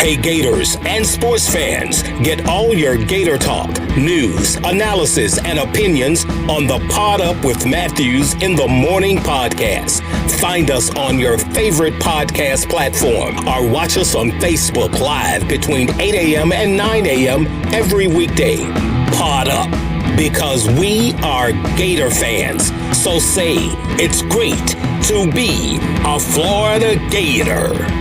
Hey Gators and sports fans, get all your Gator talk, news, analysis, and opinions on the Pod Up with Matthews in the Morning podcast. Find us on your favorite podcast platform or watch us on Facebook Live between 8 a.m. and 9 a.m. every weekday. Pod Up, because we are Gator fans. So say it's great to be a Florida Gator.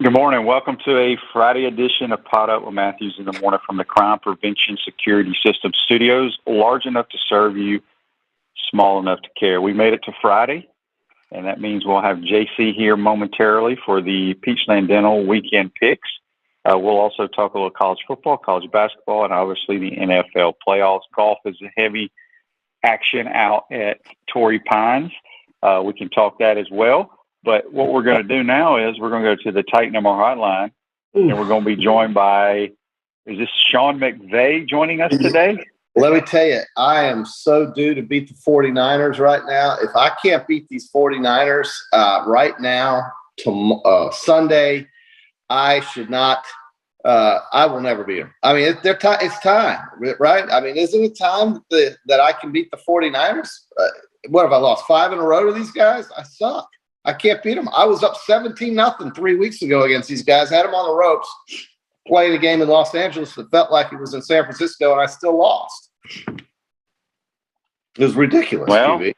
Good morning. Welcome to a Friday edition of Pod Up with Matthews in the Morning from the Crime Prevention Security Systems Studios, large enough to serve you, small enough to care. We made it to Friday, and that means we'll have JC here momentarily for the Peachland Dental weekend picks. We'll also talk a little college football, college basketball, and obviously the NFL playoffs. Golf is a heavy action out at Torrey Pines. We can talk that as well. But what we're going to do now is we're going to go to the Titan MR hotline, and we're going to be joined by, is this Sean McVay joining us today? Let me tell you, I am so due to beat the 49ers right now. If I can't beat these 49ers right now, Sunday, I should not I will never beat them. I mean, it's time, right? I mean, isn't it time that I can beat the 49ers? What have I lost, 5 in a row to these guys? I suck. I can't beat them. I was up 17-0 3 weeks ago against these guys, had them on the ropes, playing a game in Los Angeles that felt like it was in San Francisco, and I still lost. It was ridiculous, well, TV.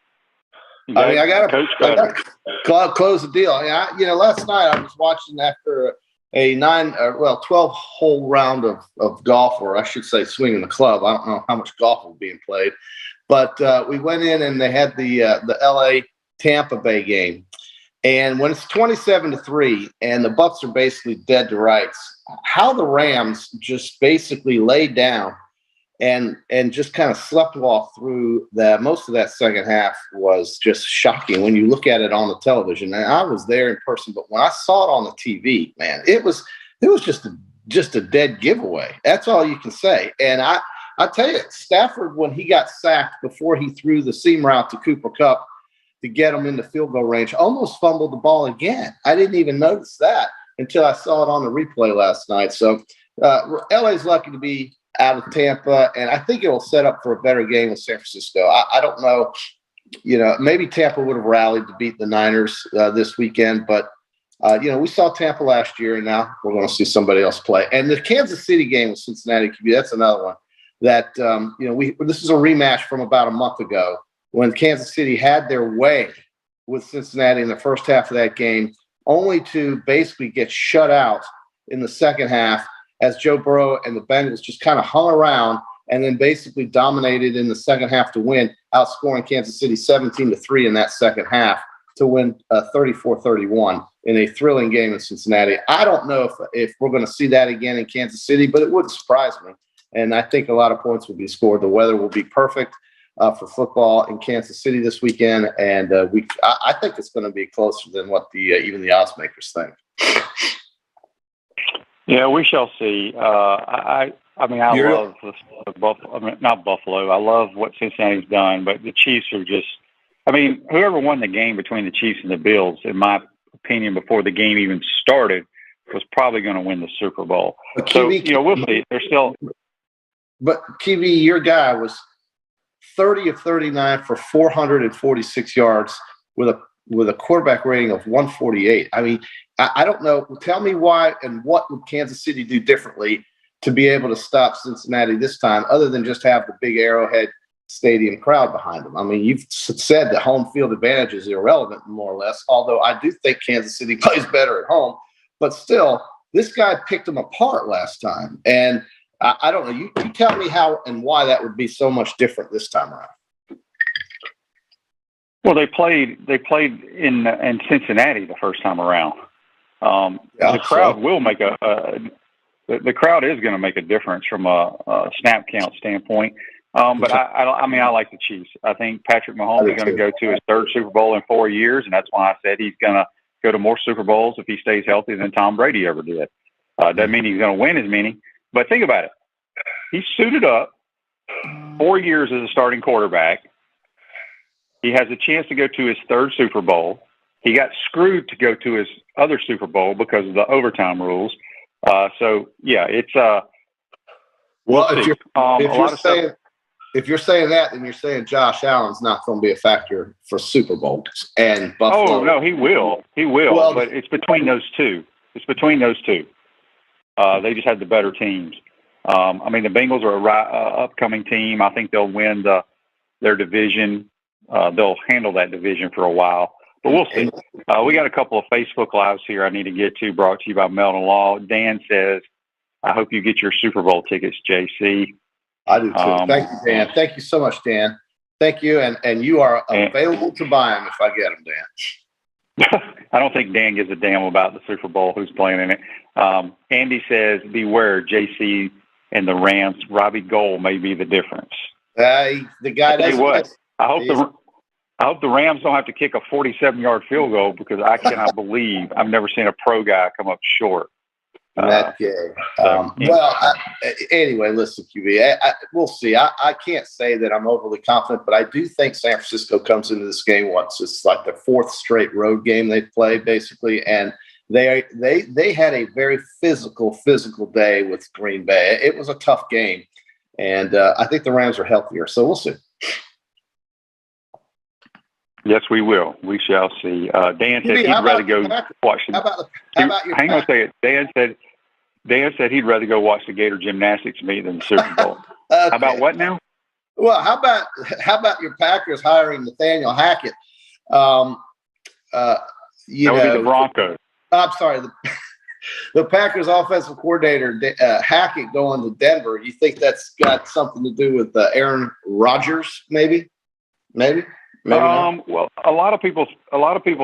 I got to close the deal. Last night I was watching after a 12-hole round of golf, or I should say swinging the club. I don't know how much golf was being played. But we went in and they had the L.A. Tampa Bay game. And when it's 27-3 and the Bucs are basically dead to rights, how the Rams just basically laid down and just kind of sleptwalked through most of that second half was just shocking when you look at it on the television. And I was there in person, but when I saw it on the TV, man, it was just a dead giveaway. That's all you can say. And I tell you, Stafford, when he got sacked before he threw the seam route to Cooper Kupp to get him into field goal range, almost fumbled the ball again. I didn't even notice that until I saw it on the replay last night. So LA's lucky to be out of Tampa, and I think it will set up for a better game with San Francisco. I don't know. Maybe Tampa would have rallied to beat the Niners this weekend, but we saw Tampa last year, and now we're going to see somebody else play. And the Kansas City game with Cincinnati QB, that's another one that this is a rematch from about a month ago when Kansas City had their way with Cincinnati in the first half of that game, only to basically get shut out in the second half as Joe Burrow and the Bengals just kind of hung around and then basically dominated in the second half to win, outscoring Kansas City 17-3 in that second half to win 34-31 in a thrilling game in Cincinnati. I don't know if we're going to see that again in Kansas City, but it wouldn't surprise me. And I think a lot of points will be scored. The weather will be perfect for football in Kansas City this weekend, and I think it's going to be closer than what even the odds makers think. Yeah, we shall see. I love Buffalo. Not Buffalo. I love what Cincinnati's done, but the Chiefs are just. Whoever won the game between the Chiefs and the Bills, in my opinion, before the game even started, was probably going to win the Super Bowl. We'll see. They're still. But QB, your guy was 30 of 39 for 446 yards with a quarterback rating of 148. I don't know. Tell me why and what would Kansas City do differently to be able to stop Cincinnati this time, other than just have the big Arrowhead Stadium crowd behind them. You've said that home field advantage is irrelevant, more or less, although I do think Kansas City plays better at home. But still, this guy picked them apart last time. And I don't know. You tell me how and why that would be so much different this time around. Well, they played in Cincinnati the first time around. The crowd will make the crowd is going to make a difference from a snap count standpoint. But I like the Chiefs. I think Patrick Mahomes is going to go to his third Super Bowl in 4 years, and that's why I said he's going to go to more Super Bowls if he stays healthy than Tom Brady ever did. Doesn't mean he's going to win as many, but think about it. He's suited up 4 years as a starting quarterback. He has a chance to go to his third Super Bowl. He got screwed to go to his other Super Bowl because of the overtime rules. So yeah, it's well, if you're saying that, then you're saying Josh Allen's not going to be a factor for Super Bowls and Buffalo. Oh no, he will. Well, but it's between those two. They just had the better teams. I mean, the Bengals are a upcoming team. I think they'll win their division. They'll handle that division for a while, but we'll see. We got a couple of Facebook Lives here I need to get to, brought to you by Meldon Law. Dan says, I hope you get your Super Bowl tickets, JC. I do too. Thank you, Dan. Thank you so much, Dan. Thank you, and you are available to buy them if I get them, Dan. I don't think Dan gives a damn about the Super Bowl, who's playing in it. Andy says, beware, JC and the Rams. Robbie Gould may be the difference. The guy doesn't. What? I hope the Rams don't have to kick a 47-yard field goal, because I cannot believe I've never seen a pro guy come up short. That game. Anyway, listen, QB, we'll see. I can't say that I'm overly confident, but I do think San Francisco comes into this game once. It's like their fourth straight road game they've played, basically, and they had a very physical day with Green Bay. It was a tough game, and I think the Rams are healthier, so we'll see. Yes, we will. We shall see. Dan said he'd rather go watch the. Hang on a second. Dan said he'd rather go watch the Gator gymnastics meet than the Super Bowl. Okay. How about what now? Well, how about your Packers hiring Nathaniel Hackett? That would be the Broncos. I'm sorry, the Packers offensive coordinator Hackett going to Denver. You think that's got something to do with Aaron Rodgers? Maybe. Well, a lot of people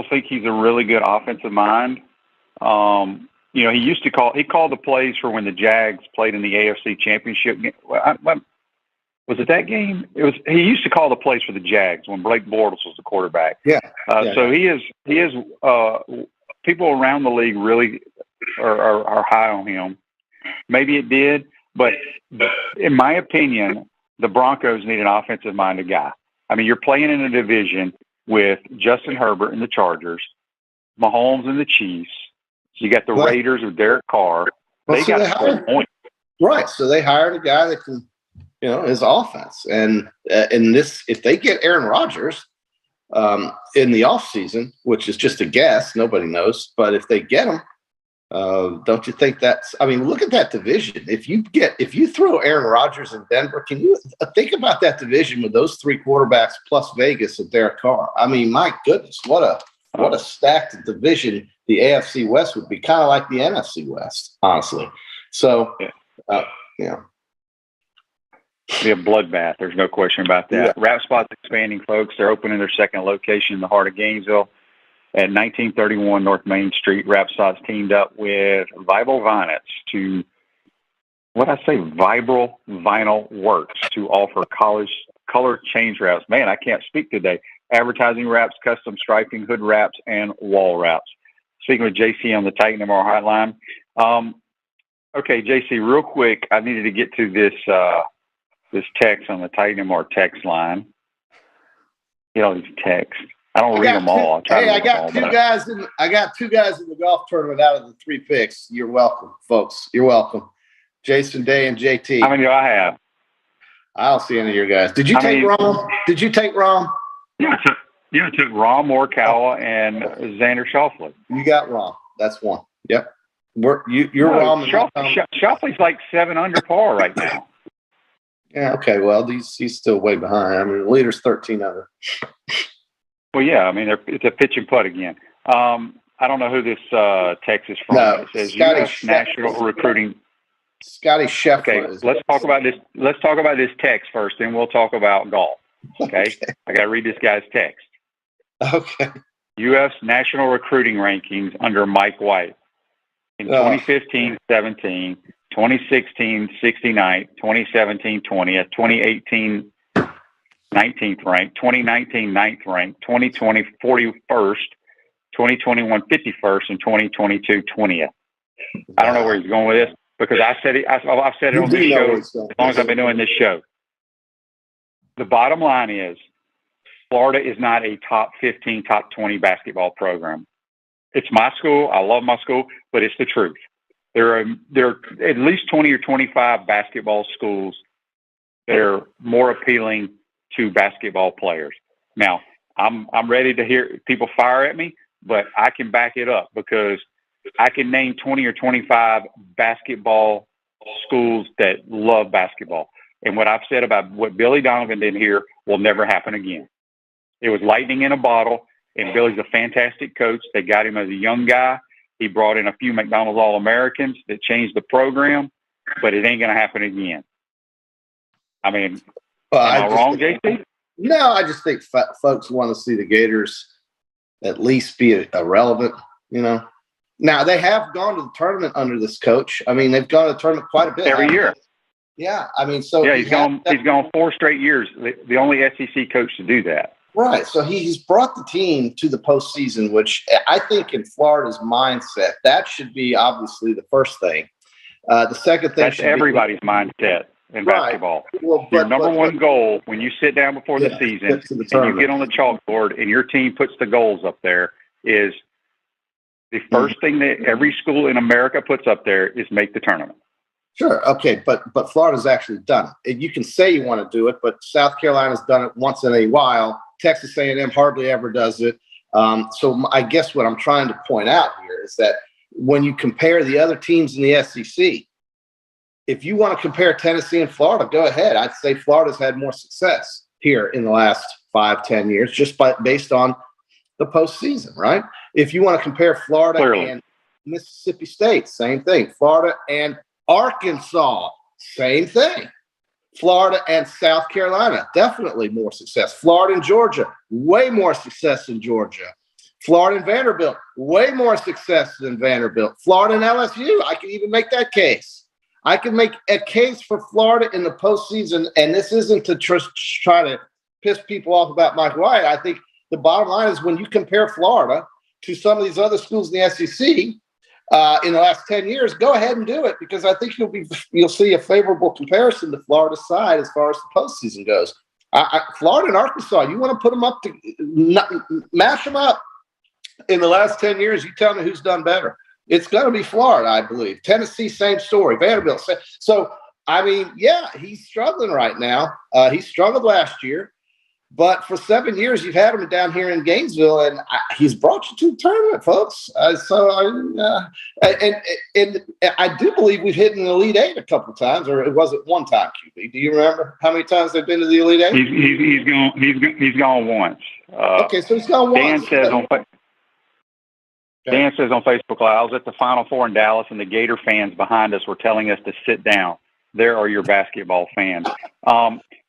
think he's a really good offensive mind. He called the plays for when the Jags played in the AFC Championship game. Was it that game? He used to call the plays for the Jags when Blake Bortles was the quarterback. Yeah. So he is people around the league really are high on him. Maybe it did, but in my opinion, the Broncos need an offensive minded guy. I mean, you're playing in a division with Justin Herbert and the Chargers, Mahomes and the Chiefs. So you got the Raiders with Derek Carr. They got to score points. Right. So they hired a guy that can, his offense. And if they get Aaron Rodgers in the offseason, which is just a guess, nobody knows. But if they get him, don't you think look at that division. If you throw Aaron Rodgers in Denver, can you think about that division with those three quarterbacks plus Vegas and Derek Carr? I mean, my goodness, what a stacked division the AFC West would be, kind of like the NFC West, honestly. So, Be a bloodbath. There's no question about that. Yeah. Wrap Spot's expanding, folks. They're opening their second location in the heart of Gainesville at 1931 North Main Street. Wrap Spot's teamed up with Vibral Vinyl Vibral Vinyl Works to offer color change wraps. Man, I can't speak today. Advertising wraps, custom striping, hood wraps, and wall wraps. Speaking with JC on the Titan MR hotline. Okay, JC, real quick, I needed to get to this text on the Titan MR text line. Get all these texts. I don't read them all. I got two guys in the golf tournament out of the 3 picks. You're welcome, folks. You're welcome. Jason Day and JT. How many do I have? I don't see any of your guys. Did you take Rahm? Did you take Rahm? Yeah, I took Rahm, Morikawa, and Xander Schauffele. You got Rahm. That's one. Yep. You're Rahm. Schauffele's like 7 under par right now. Yeah. Okay. Well, he's still way behind. I mean, the leader's 13 under. Well, yeah. I mean, it's a pitch and putt again. I don't know who this text is from. No, it says U.S. National Recruiting. Scotty Scheffler. Okay, let's talk about this. Let's talk about this text first, then we'll talk about golf. Okay. I got to read this guy's text. Okay. U.S. National Recruiting Rankings under Mike White. In 2015, 17, 2016, 69th, 2017, 20th, 2018, 19th ranked, 2019, 9th ranked, 2020, 41st, 2021, 51st, and 2022, 20th. I don't know where he's going with this because I've said it on this show as long as I've been doing this show. The bottom line is Florida is not a top 15, top 20 basketball program. It's my school. I love my school, but it's the truth. There are at least 20 or 25 basketball schools that are more appealing to basketball players. Now, I'm ready to hear people fire at me, but I can back it up because I can name 20 or 25 basketball schools that love basketball. And what I've said about what Billy Donovan did here will never happen again. It was lightning in a bottle, and Billy's a fantastic coach. They got him as a young guy. He brought in a few McDonald's All-Americans that changed the program, but it ain't going to happen again. I mean, am I wrong, JC? No, I just think folks want to see the Gators at least be irrelevant, you know. Now, they have gone to the tournament under this coach. I mean, they've gone to the tournament quite a bit. Every year. Yeah, I mean, so yeah, he's gone 4 straight years. The only SEC coach to do that. Right. So he's brought the team to the postseason, which I think in Florida's mindset, that should be obviously the first thing. The second thing, that's everybody's mindset in basketball. Well, your number one goal when you sit down before the season and you get on the chalkboard and your team puts the goals up there is the first thing that every school in America puts up there is make the tournament. Sure. Okay. But Florida's actually done it. You can say you want to do it, but South Carolina's done it once in a while. Texas A&M hardly ever does it. So I guess what I'm trying to point out here is that when you compare the other teams in the SEC, if you want to compare Tennessee and Florida, go ahead. I'd say Florida's had more success here in the last 5-10 years just based on the postseason, right? If you want to compare Florida and Mississippi State, same thing. Florida and Arkansas, same thing. Florida and South Carolina, definitely more success. Florida and Georgia, way more success than Georgia. Florida and Vanderbilt, way more success than Vanderbilt. Florida and LSU, I can even make that case. I can make a case for Florida in the postseason, and this isn't to try to piss people off about Mike White. I think the bottom line is when you compare Florida to some of these other schools in the SEC in the last 10 years, go ahead and do it because I think you'll see a favorable comparison to Florida's side as far as the postseason goes. Florida and Arkansas, you want to put them up to mash them up in the last 10 years, you tell me who's done better. It's going to be Florida, I believe. Tennessee, same story. Vanderbilt. So, I mean, yeah, he's struggling right now. He struggled last year. But for 7 years, you've had him down here in Gainesville, and he's brought you to the tournament, folks. And I do believe we've hit an Elite Eight a couple of times, or it wasn't one time, QB. Do you remember how many times they've been to the Elite Eight? He's gone once. Okay, so he's gone once. Dan says on Facebook, I was at the Final Four in Dallas, and the Gator fans behind us were telling us to sit down. There are your basketball fans.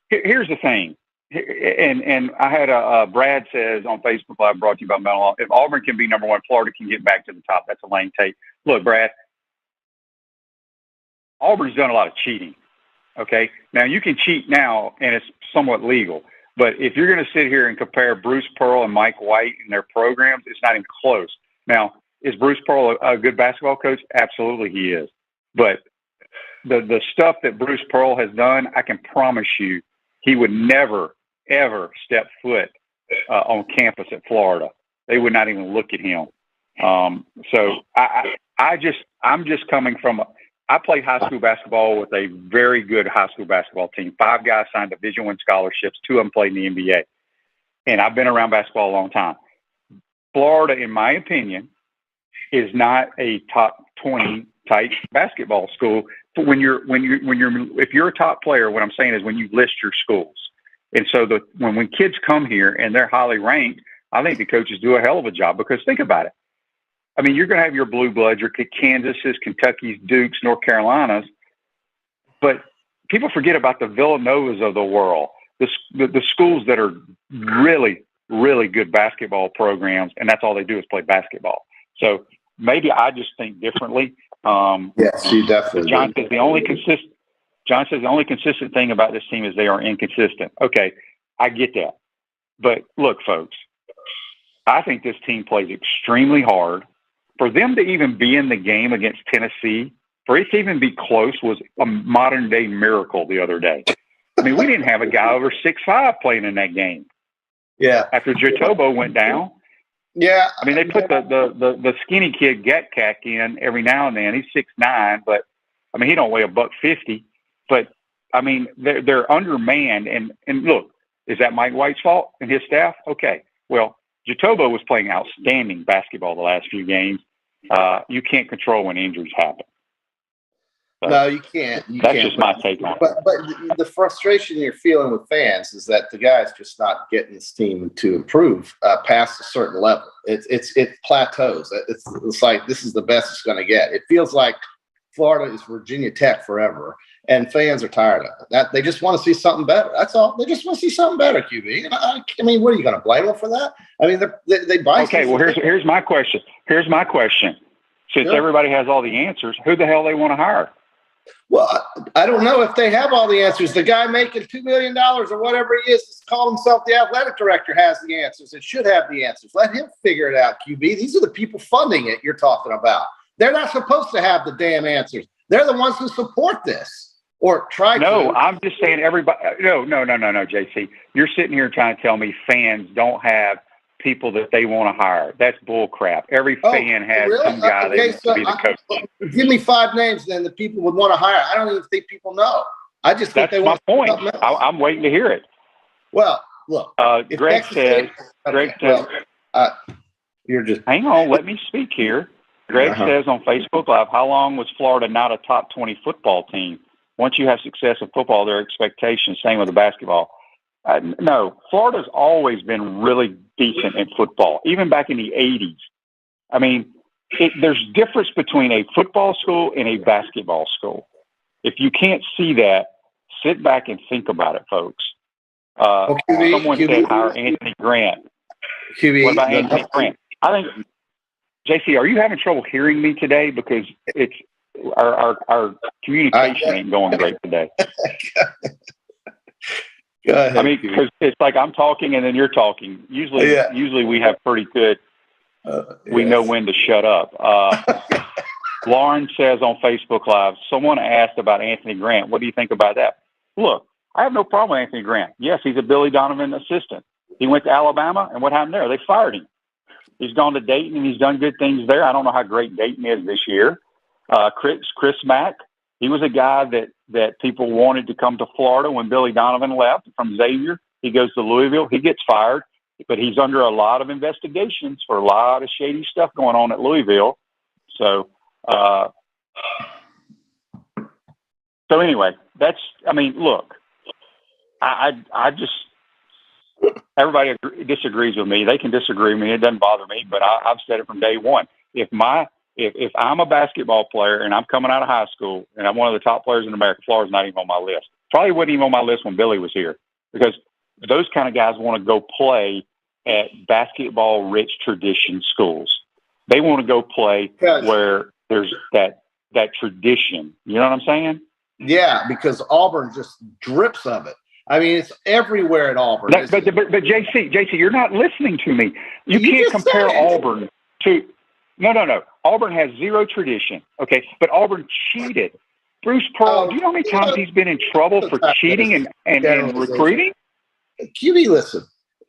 Here's the thing. And I had Brad says on Facebook Live, brought to you by Mental. If Auburn can be number one, Florida can get back to the top. That's a lame take. Look, Brad, Auburn's done a lot of cheating. Okay, now you can cheat now, and it's somewhat legal. But if you're going to sit here and compare Bruce Pearl and Mike White and their programs, it's not even close. Now, is Bruce Pearl a good basketball coach? Absolutely, he is. But the stuff that Bruce Pearl has done, I can promise you, he would never ever step foot on campus at Florida. They would not even look at him. So I'm just coming from. I played high school basketball with a very good high school basketball team. 5 guys signed Division I scholarships. 2 of them played in the NBA. And I've been around basketball a long time. Florida, in my opinion, is not a top 20 type basketball school. But if you're a top player, what I'm saying is when you list your schools. And so when kids come here and they're highly ranked, I think the coaches do a hell of a job because think about it. I mean, you're going to have your blue bloods, your Kansases, Kentuckys, Dukes, North Carolinas, but people forget about the Villanovas of the world, the schools that are really, really good basketball programs, and that's all they do is play basketball. So maybe I just think differently. Yes, you definitely. John says the only consistent thing about this team is they are inconsistent. Okay, I get that, but look, folks, I think this team plays extremely hard. For them to even be in the game against Tennessee, for it to even be close, was a modern-day miracle the other day. I mean, we didn't have a guy over 6'5" playing in that game. Yeah. After Jatobo went down. Yeah. I mean, they put the skinny kid Gatcack in every now and then. He's 6'9", but I mean, he don't weigh $150. But I mean, they're undermanned. And look, is that Mike White's fault and his staff? Okay. Well, Jatobo was playing outstanding basketball the last few games. You can't control when injuries happen. So no, you can't. That's just my take on it. But the frustration you're feeling with fans is that the guy's just not getting his team to improve past a certain level. It plateaus. It's like this is the best it's going to get. It feels like Florida is Virginia Tech forever, and fans are tired of it. That they just want to see something better. That's all. They just want to see something better, QB. And I mean, what are you going to blame them for that? I mean, they buy. Okay, well, here's my question. Since everybody has all the answers, who the hell they want to hire? Well, I don't know if they have all the answers. The guy making $2 million or whatever he is calling himself the athletic director has the answers. It should have the answers. Let him figure it out, QB. These are the people funding it you're talking about. They're not supposed to have the damn answers. They're the ones who support this or try to. No, I'm just saying everybody. No, JC. You're sitting here trying to tell me fans don't have people that they want to hire. That's bull crap. Every fan has some guy that wants to be the coach. Give me 5 names then that people would want to hire. I don't even think people know. I just think that's my point. I'm waiting to hear it. Well, look. Greg says. You're just hang on. Let me speak here. Greg says on Facebook Live, how long was Florida not a top 20 football team? Once you have success in football, there are expectations. Same with the basketball. No, Florida's always been really decent in football, even back in the 80s. I mean, there's difference between a football school and a basketball school. If you can't see that, sit back and think about it, folks. Someone said hire Anthony Grant. What about Anthony Grant? I think, JC, are you having trouble hearing me today? Because it's our communication ain't going great today. Go ahead, I mean, because it's like I'm talking and then you're talking. Usually we have pretty good. We know when to shut up. Lauren says on Facebook Live, someone asked about Anthony Grant. What do you think about that? Look, I have no problem with Anthony Grant. Yes, he's a Billy Donovan assistant. He went to Alabama, and what happened there? They fired him. He's gone to Dayton, and he's done good things there. I don't know how great Dayton is this year. Chris Mack, he was a guy that people wanted to come to Florida when Billy Donovan left from Xavier. He goes to Louisville. He gets fired, but he's under a lot of investigations for a lot of shady stuff going on at Louisville. So anyway, look, I just, everybody disagrees with me. They can disagree with me. It doesn't bother me, but I've said it from day one. If I'm a basketball player and I'm coming out of high school and I'm one of the top players in America, Florida's not even on my list. Probably wasn't even on my list when Billy was here, because those kind of guys want to go play at basketball-rich tradition schools. They want to go play where there's that tradition. You know what I'm saying? Yeah, because Auburn just drips of it. I mean, it's everywhere at Auburn. But JC, you're not listening to me. You can't compare Auburn to. No. Auburn has zero tradition. Okay, but Auburn cheated. Bruce Pearl, do you know how many times he's been in trouble for cheating and recruiting? QB, listen.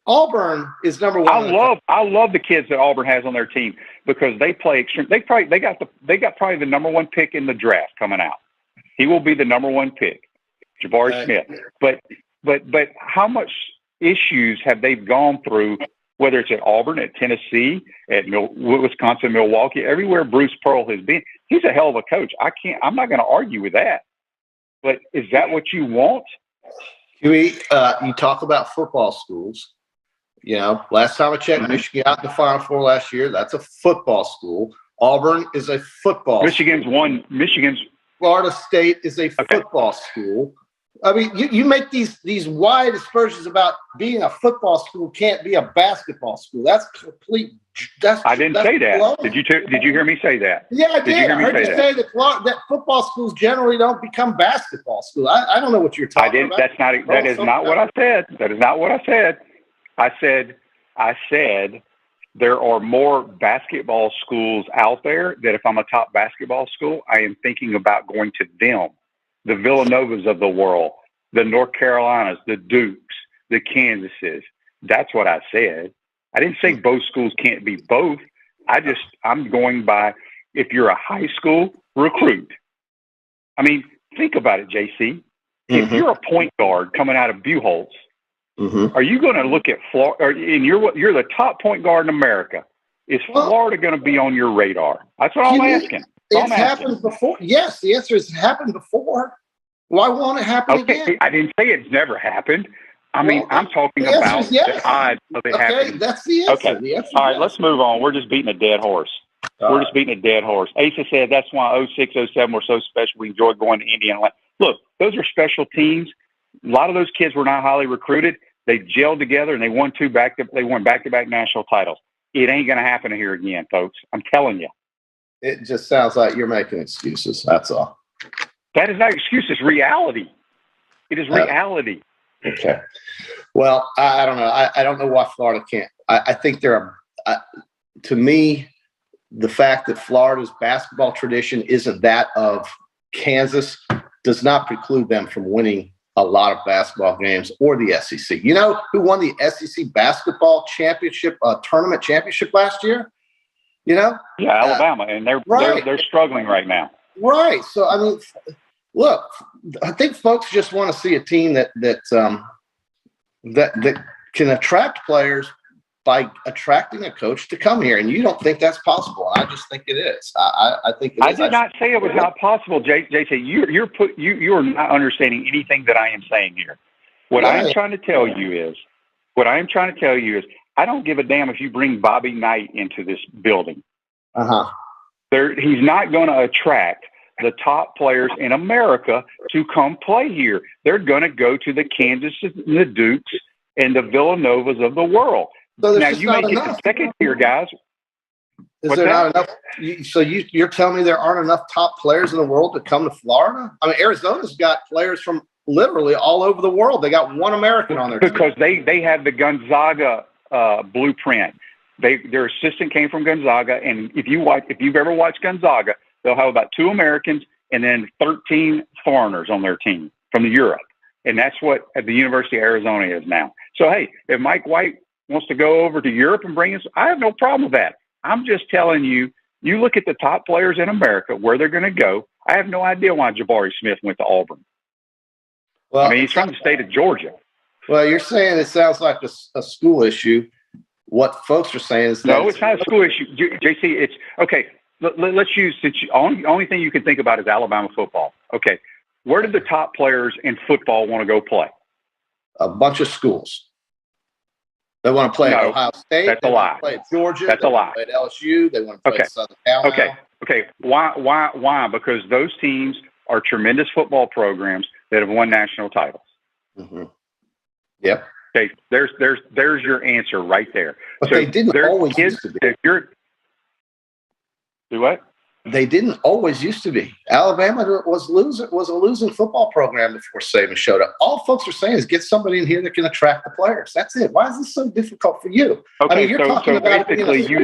Auburn is number one. I love the kids that Auburn has on their team because they play extreme. They got probably the number 1 pick in the draft coming out. He will be the number 1 pick, Jabari Smith. But how much issues have they gone through? Whether it's at Auburn, at Tennessee, at Wisconsin, Milwaukee, everywhere Bruce Pearl has been, he's a hell of a coach. I'm not going to argue with that. But is that what you want? Huey, you talk about football schools. You know, last time I checked, Michigan out in the Final Four last year. That's a football school. Auburn is a football. Michigan's Florida State is a football school. I mean, you make these wide aspersions about being a football school can't be a basketball school. That's complete. I didn't say that. Blown. Did you hear me say that? Yeah, I did. I heard you say that football schools generally don't become basketball schools. I don't know what you're talking about. That is not what I said. That is not what I said. I said there are more basketball schools out there that if I'm a top basketball school, I am thinking about going to them. The Villanovas of the world, the North Carolinas, the Dukes, the Kansases, That's what I said. I didn't say both schools can't be both. I'm going by if you're a high school recruit. I mean, think about it, JC. If you're a point guard coming out of Buchholz, are you going to look at Florida? And you're the top point guard in America. Is Florida going to be on your radar? That's what I'm asking. It's happened before. Yes, the answer is happened before. Why won't it happen again? I didn't say it's never happened. I'm talking about the odds of it happening. That's the answer. Okay. The answer all right, let's move on. We're just beating a dead horse. Just beating a dead horse. Asa said that's why 06, 07 were so special. We enjoyed going to Indiana. Look, those are special teams. A lot of those kids were not highly recruited. They gelled together and they won back-to-back national titles. It ain't going to happen here again, folks. I'm telling you. It just sounds like you're making excuses. That's all. That is not excuse. It's reality. It is reality. Okay. Well, I don't know. I don't know why Florida can't. I think there are, to me, the fact that Florida's basketball tradition isn't that of Kansas does not preclude them from winning a lot of basketball games or the SEC. You know who won the SEC basketball championship, tournament championship last year? You know? Yeah, Alabama, and they're struggling right now. Right. So I mean, look, I think folks just want to see a team that can attract players by attracting a coach to come here, and you don't think that's possible. I just think it is. I think it is. I did not say it was not possible, JC. You are not understanding anything that I am saying here. What I am trying to tell you is, I don't give a damn if you bring Bobby Knight into this building. He's not going to attract the top players in America to come play here. They're going to go to the Kansas and the Dukes and the Villanovas of the world. So now you may get the second tier guys. Is there not enough? So you're telling me there aren't enough top players in the world to come to Florida? I mean, Arizona's got players from literally all over the world. They got one American on their team. Because they have the Gonzaga blueprint. Their assistant came from Gonzaga, and if you've ever watched Gonzaga, they'll have about 2 Americans and then 13 foreigners on their team from Europe, and that's what at the University of Arizona is now. So hey, if Mike White wants to go over to Europe and bring us, I have no problem with that. I'm just telling you. You look at the top players in America, where they're going to go. I have no idea why Jabari Smith went to Auburn. Well, I mean, he's from the state of Georgia. Well, you're saying it sounds like a school issue. What folks are saying is that no, it's not a school issue, JC. It's okay. Let's use only thing you can think about is Alabama football. Okay, where did the top players in football want to go play? A bunch of schools. They want to play at Ohio State. That's a lie. Play at Georgia. That's a lie. Play at LSU. They want to play at Southern Cal. Okay. Why? Because those teams are tremendous football programs that have won national titles. Yep. Okay. There's your answer right there. But so they didn't always used to be. Do what? They didn't always used to be. Alabama was a losing football program before Saban showed up. All folks are saying is get somebody in here that can attract the players. That's it. Why is this so difficult for you? Okay, I mean, you're talking about basically you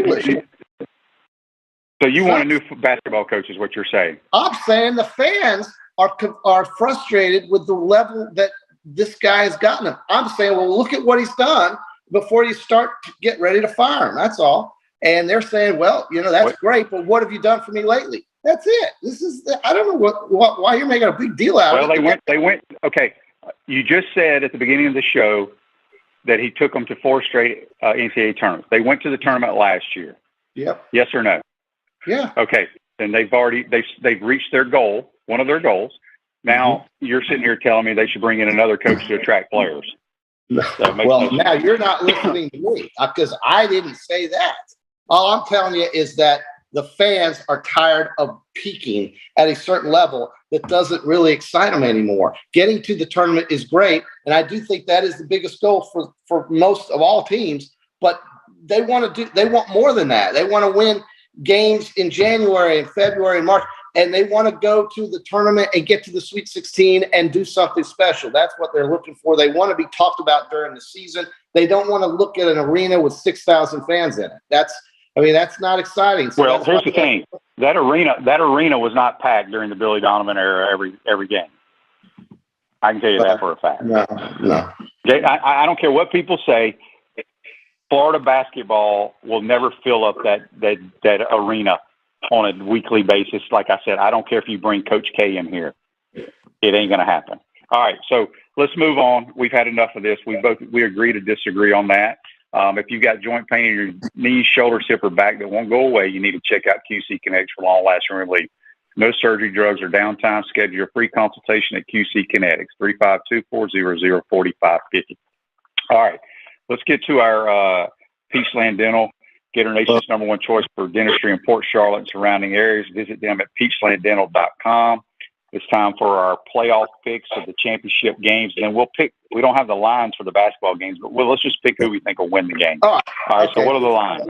want a new basketball coach is what you're saying. I'm saying the fans are frustrated with the level that this guy has gotten them. I'm saying, well, look at what he's done before you start to get ready to fire him. That's all. And they're saying, well, that's great, but what have you done for me lately? That's it. I don't know why you're making a big deal out of it. Well, they went. Okay, you just said at the beginning of the show that he took them to 4 straight NCAA tournaments. They went to the tournament last year. Yep. Yes or no? Yeah. Okay. And they've reached their goal, one of their goals. Now you're sitting here telling me they should bring in another coach to attract players. Well, now you're not listening to me because I didn't say that. All I'm telling you is that the fans are tired of peaking at a certain level that doesn't really excite them anymore. Getting to the tournament is great, and I do think that is the biggest goal for most of all teams. But they want more than that. They want to win games in January and February and March, and they want to go to the tournament and get to the Sweet 16 and do something special. That's what they're looking for. They want to be talked about during the season. They don't want to look at an arena with 6,000 fans in it. That's not exciting. So well, here's the thing: that arena was not packed during the Billy Donovan era every game. I can tell you that for a fact. No. I don't care what people say. Florida basketball will never fill up that arena on a weekly basis. Like I said, I don't care if you bring Coach K in here. It ain't going to happen. All right, so let's move on. We've had enough of this. We agree to disagree on that. If you've got joint pain in your knees, shoulders, hip, or back that won't go away, you need to check out QC Kinetics for long-lasting relief. No surgery, drugs, or downtime. Schedule your free consultation at QC Kinetics, 352-400-4550. All right, let's get to our Peachland Dental. Get our nation's #1 choice for dentistry in Port Charlotte and surrounding areas. Visit them at peachlanddental.com. It's time for our playoff picks of the championship games. And we'll pick, we don't have the lines for the basketball games, but let's just pick who we think will win the game. All right. Okay. So what are the lines?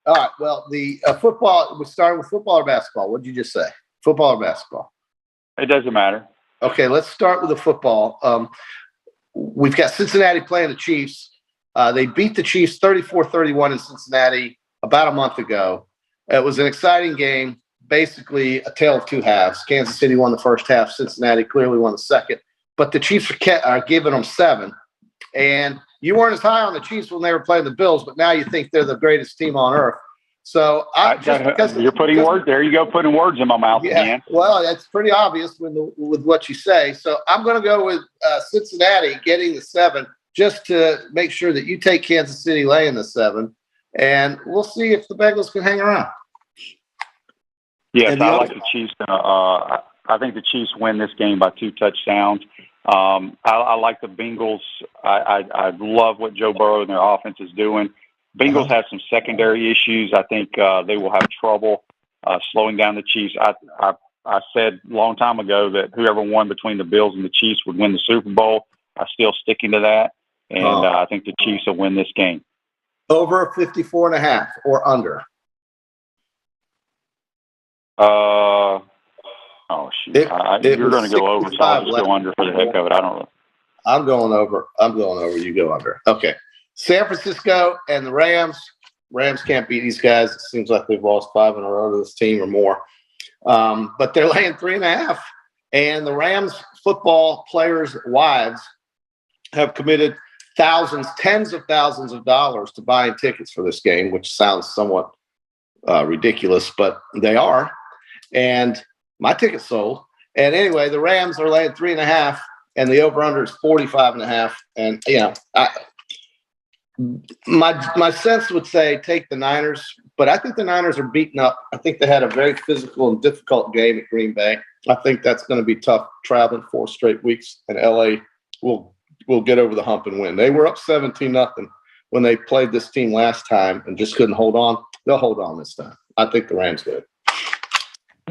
All right. Well, the football, we're starting with football or basketball. What did you just say? Football or basketball? It doesn't matter. Okay. Let's start with the football. We've got Cincinnati playing the Chiefs. They beat the Chiefs 34-31 in Cincinnati about a month ago. It was an exciting game. Basically a tale of two halves. Kansas City won the first half. Cincinnati clearly won the second. But the Chiefs are giving them 7. And you weren't as high on the Chiefs when they were playing the Bills, but now you think they're the greatest team on earth. So you're putting words there. You go putting words in my mouth again. Well, that's pretty obvious with what you say. So I'm going to go with Cincinnati getting the 7 just to make sure that you take Kansas City laying the 7. And we'll see if the Bengals can hang around. Yes, I like the Chiefs. I think the Chiefs win this game by 2 touchdowns. I like the Bengals. I love what Joe Burrow and their offense is doing. Bengals have some secondary issues. I think they will have trouble slowing down the Chiefs. I said a long time ago that whoever won between the Bills and the Chiefs would win the Super Bowl. I'm still sticking to that, and I think the Chiefs will win this game. Over 54.5 or under? Oh, shoot. You're going to go over, so I'll just go under for the heck of it. I don't know. I'm going over. You go under. Okay. San Francisco and the Rams. Rams can't beat these guys. It seems like they've lost 5 in a row to this team or more. But they're laying 3.5. And the Rams football players' wives have committed thousands, tens of thousands of dollars to buying tickets for this game, which sounds somewhat ridiculous, but they are. And my ticket sold. And anyway, the Rams are laying 3.5, and the over/under is 45.5. And my sense would say take the Niners, but I think the Niners are beaten up. I think they had a very physical and difficult game at Green Bay. I think that's going to be tough traveling 4 straight weeks, and LA will get over the hump and win. They were up 17-0 when they played this team last time and just couldn't hold on. They'll hold on this time. I think the Rams did.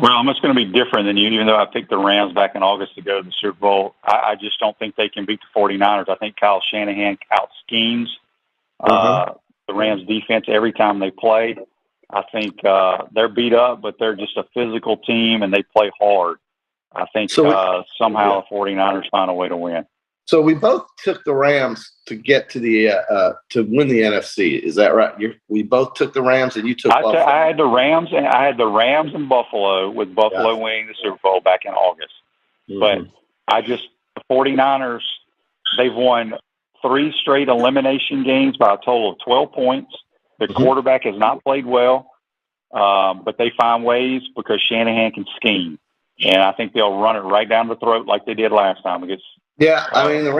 Well, I'm just going to be different than you, even though I picked the Rams back in August to go to the Super Bowl. I just don't think they can beat the 49ers. I think Kyle Shanahan out-schemes the Rams defense every time they play. I think they're beat up, but they're just a physical team, and they play hard. I think somehow the 49ers find a way to win. So we both took the Rams to get to the to win the NFC. Is that right? We both took the Rams, and you took Buffalo. I had the Rams, and in Buffalo, with Buffalo winning the Super Bowl back in August. But the 49ers, they've won 3 straight elimination games by a total of 12 points. Their quarterback has not played well, but they find ways because Shanahan can scheme, and I think they'll run it right down the throat like they did last time against. Yeah, I mean the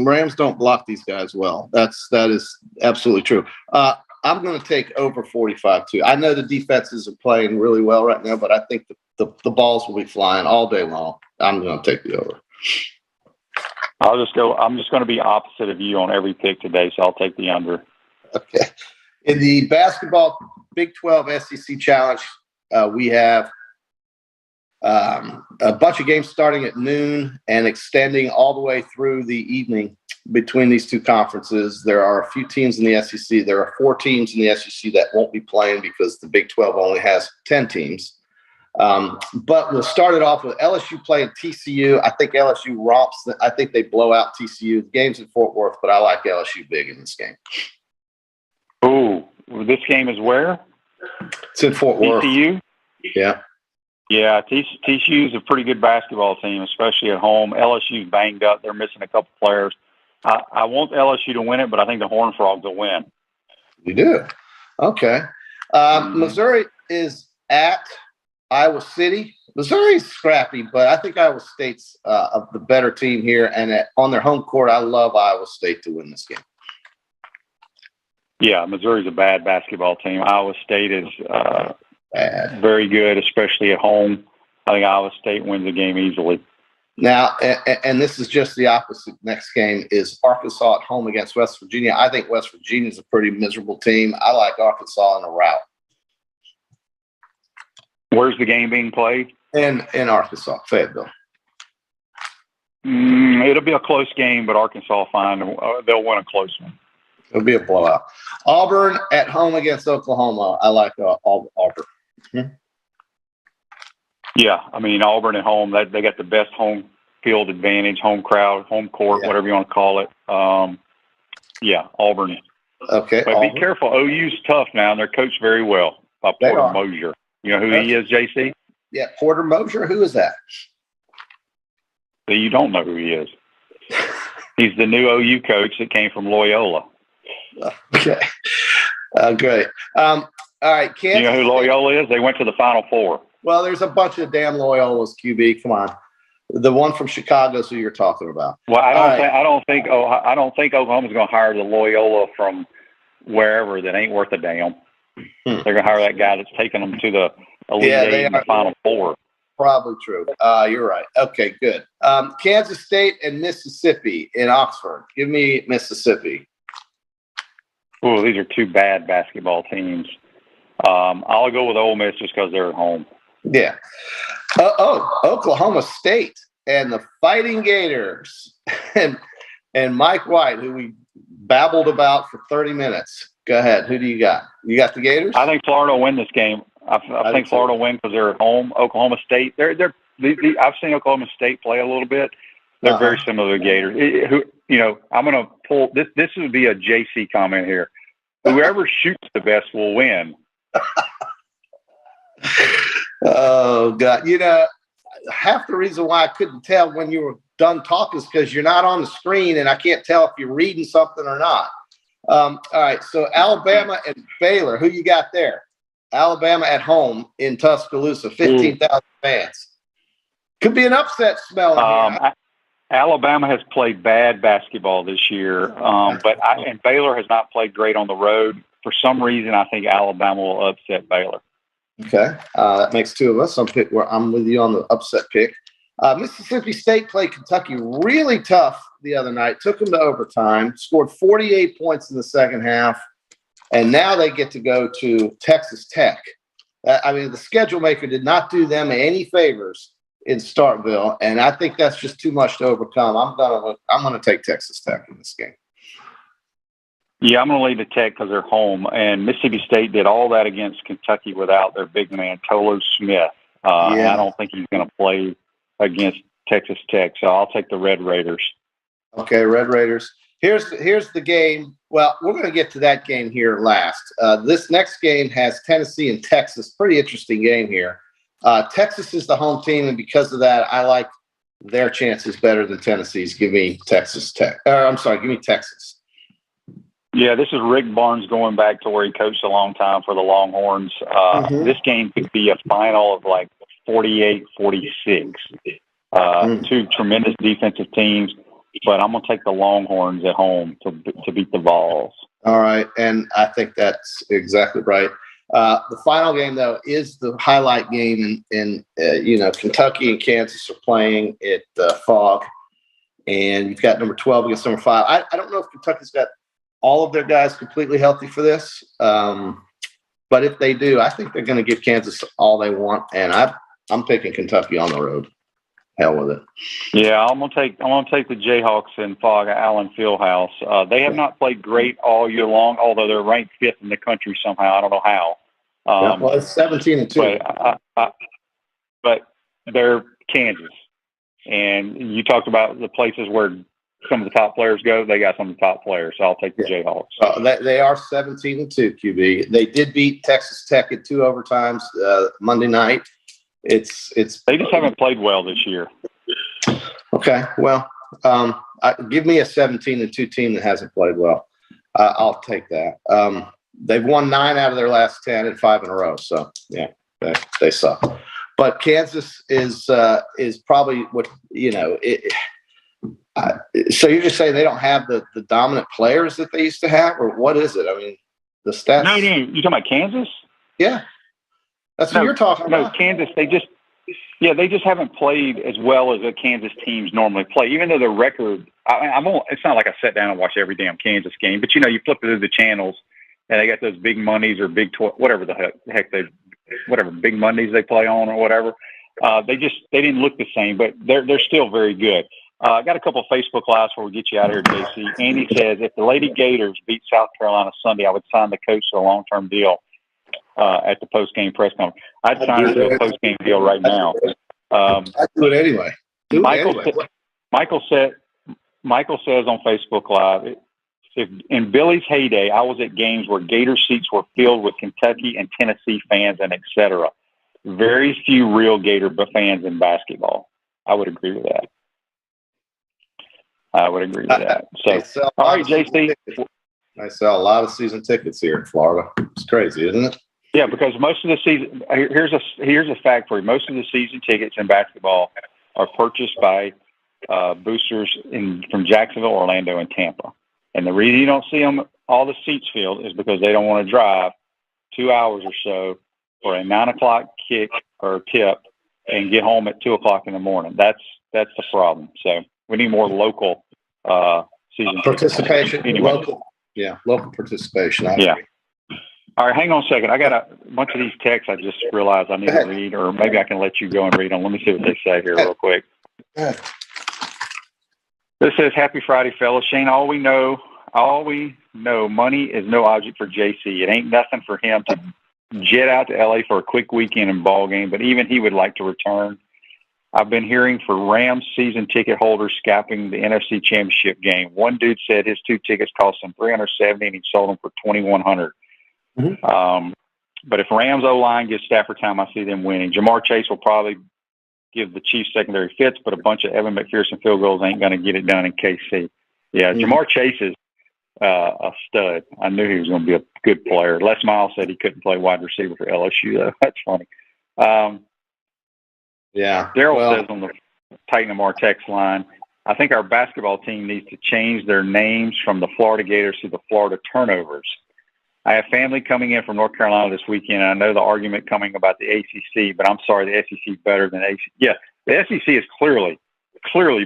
Rams don't block these guys well. That is absolutely true. I'm going to take over 45 too. I know the defenses are playing really well right now, but I think the balls will be flying all day long. I'm going to take the over. I'm just going to be opposite of you on every pick today, so I'll take the under. Okay. In the basketball Big 12 SEC Challenge, we have a bunch of games starting at noon and extending all the way through the evening between these two conferences. There are a few teams in the SEC. There are 4 teams in the SEC that won't be playing because the Big 12 only has 10 teams. But we'll start it off with LSU playing TCU. I think LSU romps. I think they blow out TCU. The game's in Fort Worth, but I like LSU big in this game. Ooh, this game is where? It's in Fort Worth. TCU? Yeah. Yeah, TCU is a pretty good basketball team, especially at home. LSU's banged up. They're missing a couple players. I want LSU to win it, but I think the Horned Frogs will win. You do? Okay. Missouri is at Iowa City. Missouri's scrappy, but I think Iowa State's the better team here. And on their home court, I love Iowa State to win this game. Yeah, Missouri's a bad basketball team. Iowa State is very good, especially at home. I think Iowa State wins the game easily. Now, and this is just the opposite. Next game is Arkansas at home against West Virginia. I think West Virginia is a pretty miserable team. I like Arkansas in a rout. Where's the game being played? In Arkansas, Fayetteville. It'll be a close game, but Arkansas they'll win a close one. It'll be a blowout. Auburn at home against Oklahoma. I like Auburn. Yeah, I mean, Auburn at home, they got the best home field advantage, home crowd, home court, whatever you want to call it. Yeah, Auburn. Okay. But Auburn. Be careful. OU's tough now, and they're coached very well by Porter Mosier. You know who he is, JC? Yeah, Porter Mosier. Who is that? You don't know who he is. He's the new OU coach that came from Loyola. Okay. Great. All right. You know who Loyola is? They went to the Final Four. Well, there's a bunch of damn Loyolas, QB. Come on. The one from Chicago is who you're talking about. Well, I don't think Oklahoma's going to hire the Loyola from wherever that ain't worth a damn. They're going to hire that guy that's taking them to the Elite Eight and the Final Four. Probably true. You're right. Okay, good. Kansas State and Mississippi in Oxford. Give me Mississippi. Oh, these are two bad basketball teams. I'll go with Ole Miss just because they're at home. Yeah. Oklahoma State and the Fighting Gators and Mike White, who we babbled about for 30 minutes. Go ahead. Who do you got? You got the Gators? I think Florida will win this game. I think Florida will win because they're at home. Oklahoma State, I've seen Oklahoma State play a little bit. They're very similar to Gators. I'm going to pull this. This would be a JC comment here. Whoever shoots the best will win. Oh God! Half the reason why I couldn't tell when you were done talking is because you're not on the screen, and I can't tell if you're reading something or not. All right, so Alabama and Baylor. Who you got there? Alabama at home in Tuscaloosa, 15,000 fans. Could be an upset smell. Alabama has played bad basketball this year, but Baylor has not played great on the road. For some reason, I think Alabama will upset Baylor. Okay, that makes two of us. I'm with you on the upset pick. Mississippi State played Kentucky really tough the other night, took them to overtime, scored 48 points in the second half, and now they get to go to Texas Tech. The schedule maker did not do them any favors in Starkville, and I think that's just too much to overcome. I'm gonna take Texas Tech in this game. Yeah, I'm going to lead the Tech because they're home. And Mississippi State did all that against Kentucky without their big man, Tolu Smith. And I don't think he's going to play against Texas Tech. So I'll take the Red Raiders. Okay, Red Raiders. Here's the game. Well, we're going to get to that game here last. This next game has Tennessee and Texas. Pretty interesting game here. Texas is the home team, and because of that, I like their chances better than Tennessee's. Give me Texas Tech. Give me Texas. Yeah, this is Rick Barnes going back to where he coached a long time for the Longhorns. This game could be a final of like 48-46. Two tremendous defensive teams, but I'm going to take the Longhorns at home to beat the Vols. All right, and I think that's exactly right. The final game, though, is the highlight game in Kentucky and Kansas are playing at Phog, and you've got number 12 against number 5. I don't know if Kentucky's got all of their guys completely healthy for this. But if they do, I think they're going to give Kansas all they want. And I'm picking Kentucky on the road. Hell with it. Yeah, I'm gonna take the Jayhawks in Phog at Allen Fieldhouse. They have not played great all year long, although they're ranked 5th in the country somehow. I don't know how. Well, it's 17-2. But they're Kansas. And you talked about the places where some of the top players go. They got some of the top players, so I'll take the Jayhawks. They are 17-2, QB. They did beat Texas Tech in 2 overtimes Monday night. They just haven't played well this year. Okay, well, give me a 17-2 team that hasn't played well. I'll take that. They've won 9 out of their last 10 and 5 in a row. So yeah, they suck. But Kansas is probably what so you're just saying they don't have the dominant players that they used to have, or what is it? I mean, the stats. No, you talking about Kansas? Yeah, that's what you're talking about. No, Kansas. They just haven't played as well as the Kansas teams normally play. Even though the record, it's not like I sat down and watched every damn Kansas game, but you flip through the channels and they got those Big Mondays or Big 12, whatever the heck whatever Big Mondays they play on or whatever. They didn't look the same, but they're still very good. I got a couple of Facebook Lives before we get you out of here, JC. Andy says, if the Lady Gators beat South Carolina Sunday, I would sign the coach to a long-term deal at the post-game press conference. I'd sign him to a post-game deal right now. I'd do it anyway. Michael says on Facebook Live, if in Billy's heyday, I was at games where Gator seats were filled with Kentucky and Tennessee fans and et cetera. Very few real Gator fans in basketball. I would agree with that. So, all right, JC. I sell a lot of season tickets here in Florida. It's crazy, isn't it? Yeah, because most of the season, here's a fact for you. Most of the season tickets in basketball are purchased by boosters from Jacksonville, Orlando, and Tampa. And the reason you don't see them all the seats filled is because they don't want to drive 2 hours or so for a 9 o'clock kick or tip and get home at 2 o'clock in the morning. That's the problem. So we need more local season participation. Anyway. Local participation. Yeah. All right, hang on a second. I got a bunch of these texts I just realized I need to read, or maybe I can let you go and read them. Let me see what they say here real quick. This says, happy Friday, fellas. Shane, all we know, money is no object for JC. It ain't nothing for him to jet out to LA for a quick weekend and ball game, but even he would like to return. I've been hearing for Rams season ticket holders scalping the NFC Championship game. One dude said his 2 tickets cost him $370 and he sold them for $2,100. Mm-hmm. But if Rams O-line gives Stafford time, I see them winning. Jamar Chase will probably give the Chiefs secondary fits, but a bunch of Evan McPherson field goals ain't going to get it done in KC. Yeah, mm-hmm. Jamar Chase is a stud. I knew he was going to be a good player. Les Miles said he couldn't play wide receiver for LSU, though. That's funny. Daryl says on the Titan Mar text line, I think our basketball team needs to change their names from the Florida Gators to the Florida Turnovers. I have family coming in from North Carolina this weekend, and I know the argument coming about the ACC, but I'm sorry, the SEC is better than ACC. Yeah, the SEC is clearly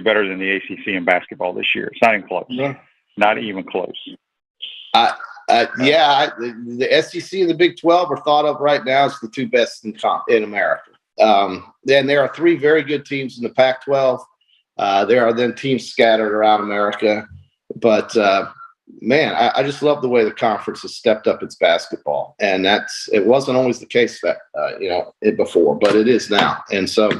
better than the ACC in basketball this year. It's not even close. Yeah. Not even close. The SEC and the Big 12 are thought of right now as the 2 best in America. Then there are 3 very good teams in the Pac-12. There are then teams scattered around America. But, I just love the way the conference has stepped up its basketball. And it wasn't always the case before, but it is now. And so,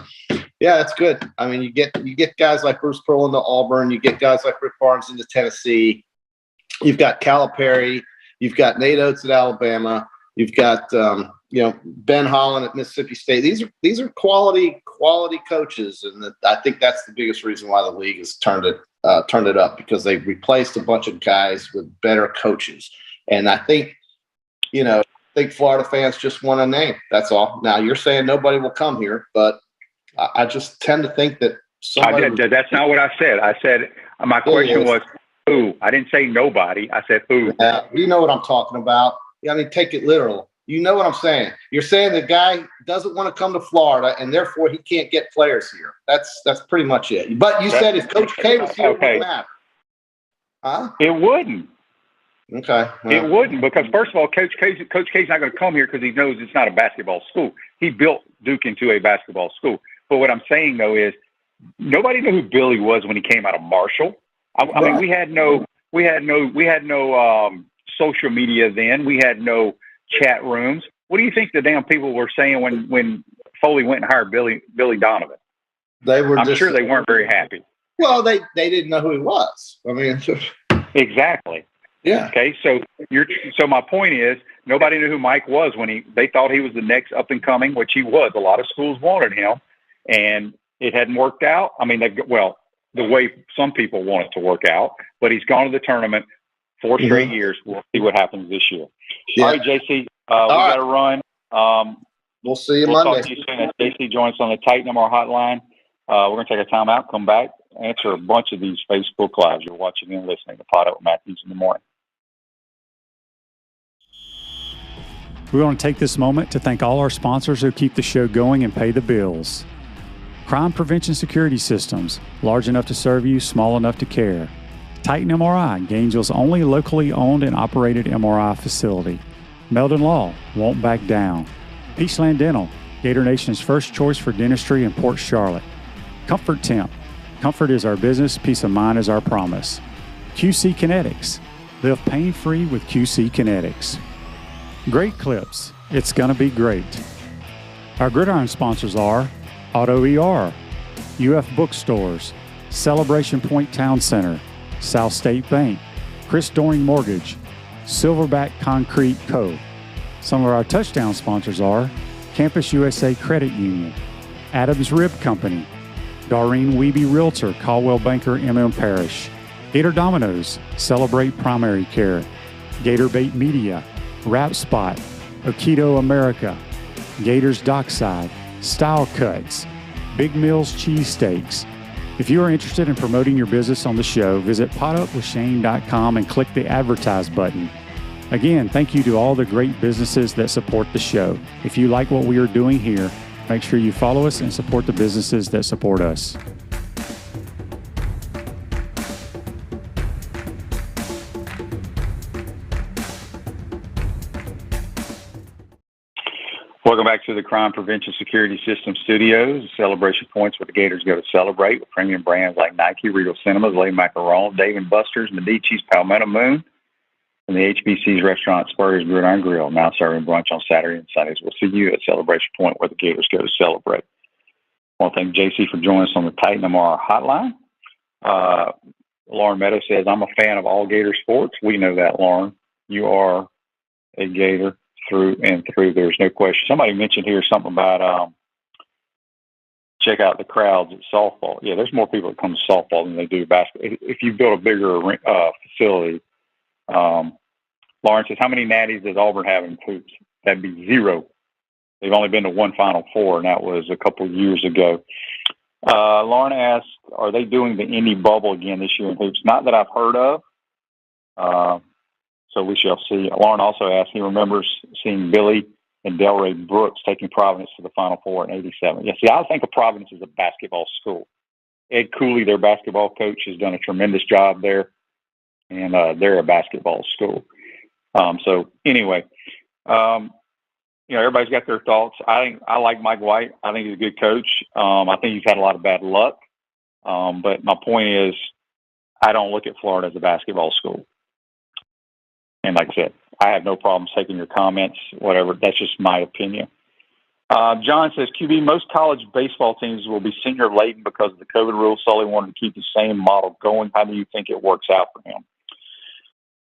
yeah, that's good. I mean, you get guys like Bruce Pearl into Auburn. You get guys like Rick Barnes into Tennessee. You've got Calipari. You've got Nate Oates at Alabama. You've got Ben Holland at Mississippi State. These are quality coaches, and I think that's the biggest reason why the league has turned it up, because they've replaced a bunch of guys with better coaches. And I think Florida fans just want a name. That's all. Now you're saying nobody will come here, but I just tend to think that that's not what I said. I said my question was who. I didn't say nobody. I said who. You know what I'm talking about. I mean, take it literal. You know what I'm saying? You're saying the guy doesn't want to come to Florida, and therefore he can't get players here. That's pretty much it. But you said if Coach K was here, it wouldn't matter. Huh? It wouldn't. Okay. Well, it wouldn't, because first of all, Coach K's not going to come here because he knows it's not a basketball school. He built Duke into a basketball school. But what I'm saying though is nobody knew who Billy was when he came out of Marshall. I mean, we had no social media then. We had no chat rooms. What do you think the damn people were saying when Foley went and hired Billy Donovan? I'm sure they weren't very happy. Well, they didn't know who he was. I mean, exactly. Yeah. Okay. So my point is nobody knew who Mike was when they thought he was the next up and coming, which he was. A lot of schools wanted him, and it hadn't worked out. I mean, the way some people want it to work out. But he's gone to the tournament 4 straight years. We'll see what happens this year. Yeah. All right, JC, we got to run. We'll see you Monday. Talk to you soon. As JC joins us on the Titan MR hotline. We're going to take a timeout, come back, answer a bunch of these Facebook Lives you're watching and listening to Pod Up with Matthews in the morning. We want to take this moment to thank all our sponsors who keep the show going and pay the bills. Crime Prevention Security Systems, large enough to serve you, small enough to care. Titan MRI, Gainesville's only locally owned and operated MRI facility. Meldon Law, won't back down. Peachland Dental, Gator Nation's first choice for dentistry in Port Charlotte. Comfort Temp, comfort is our business, peace of mind is our promise. QC Kinetics, live pain-free with QC Kinetics. Great Clips, it's gonna be great. Our Gridiron sponsors are Auto ER, UF Bookstores, Celebration Point Town Center, South State Bank, Chris Doring Mortgage, Silverback Concrete Co. Some of our touchdown sponsors are Campus USA Credit Union, Adams Rib Company, Doreen Wiebe Realtor, Caldwell Banker, MM Parish, Gator Dominoes, Celebrate Primary Care, Gator Bait Media, Wrap Spot, Okido America, Gators Dockside, Style Cuts, Big Mills Cheesesteaks. If you are interested in promoting your business on the show, visit potupwithshane.com and click the advertise button. Again, thank you to all the great businesses that support the show. If you like what we are doing here, make sure you follow us and support the businesses that support us. Welcome back to the Crime Prevention Security System Studios. Celebration Points where the Gators go to celebrate with premium brands like Nike, Regal Cinemas, Le Macaron, Dave & Buster's, Medici's, Palmetto Moon, and the HBC's restaurant Spurrier's Gridiron Grill, now serving brunch on Saturday and Sundays. We'll see you at Celebration Point where the Gators go to celebrate. I want to thank JC for joining us on the Titan MR hotline. Lauren Meadows says, I'm a fan of all Gator sports. We know that, Lauren. You are a Gator through and through. There's no question. Somebody mentioned here something about check out the crowds at softball. Yeah, there's more people that come to softball than they do basketball. If you build a bigger facility, Lauren says, how many natties does Auburn have in hoops? That'd be 0. They've only been to one Final Four, and that was a couple of years ago. Lauren asked, are they doing the Indy bubble again this year in hoops? Not that I've heard of. So we shall see. Lauren also asked, he remembers seeing Billy and Delray Brooks taking Providence to the Final Four in '87. Yeah, see, I think of Providence as a basketball school. Ed Cooley, their basketball coach, has done a tremendous job there, and they're a basketball school. So anyway, everybody's got their thoughts. I like Mike White. I think he's a good coach. I think he's had a lot of bad luck. But my point is, I don't look at Florida as a basketball school. And like I said, I have no problems taking your comments, whatever. That's just my opinion. John says, QB, most college baseball teams will be senior laden because of the COVID rules. Sully wanted to keep the same model going. How do you think it works out for him?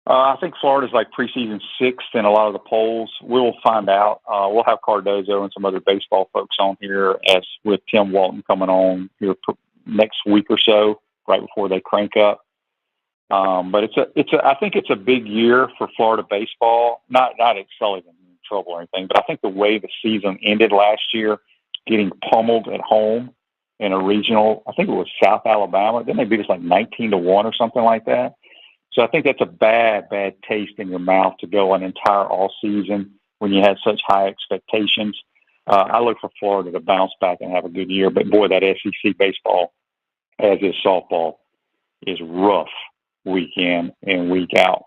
I think Florida's like preseason 6th in a lot of the polls. We'll find out. We'll have Cardozo and some other baseball folks on here, as with Tim Walton coming on here next week or so, right before they crank up. But I think it's a big year for Florida baseball. Not at Sullivan in trouble or anything, but I think the way the season ended last year, getting pummeled at home in a regional, I think it was South Alabama. Didn't they beat us like 19-1 or something like that? So I think that's a bad taste in your mouth to go an entire all season when you had such high expectations. I look for Florida to bounce back and have a good year. But boy, that SEC baseball, as is softball, is rough week in and week out.